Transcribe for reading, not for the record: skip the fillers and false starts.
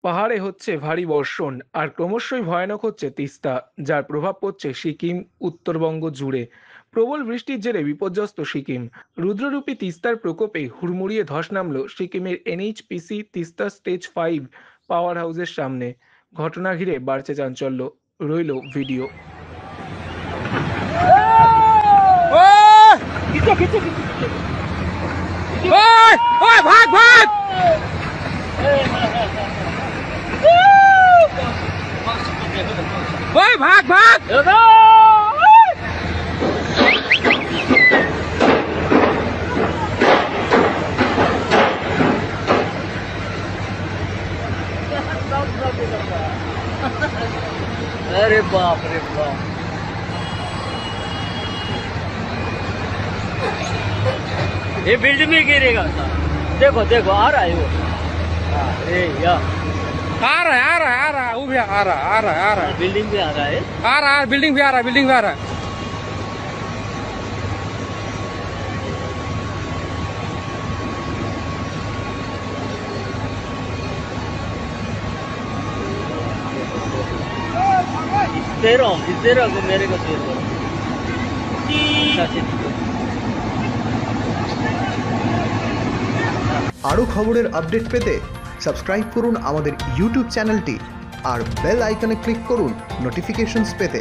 পাহাড়ে হচ্ছে ভারী বর্ষণ আর ক্রমশই ভয়ানক হচ্ছে তিস্তা, যার প্রভাব পড়ছে সিকিম, উত্তরবঙ্গ জুড়ে। প্রবল বৃষ্টির জেরে বিপর্যস্ত সিকিম। রুদ্ররূপী তিস্তার প্রকোপে হুড়মুড়িয়ে ধস নামলো সিকিমের এনএইচপিসি তিস্তা স্টেজ 5 পাওয়ার হাউসের সামনে। ঘটনা ঘিরে বাড়ছে চাঞ্চল্য। রইল ভিডিও। ভাগ ভাগ ভাগ ভাগ अरे बाप रे बाप। ये बिल्डिंग में गिरेगा। देखो देखो आ रहा है वो। अरे यार आ रहा है आ रहा है आ रहा है वो भी आ रहा है आ रहा है आ रहा है बिल्डिंग भी आ रहा है। आ रहा है बिल्डिंग भी आ रहा है बिल्डिंग भी आ रहा है। इससे रहो मेरे को शेयर करो। আরও খবরের আপডেট পেতে সাবস্ক্রাইব করুন আমাদের ইউটিউব চ্যানেলটি আর বেল আইকনে ক্লিক করুন নোটিফিকেশনস পেতে।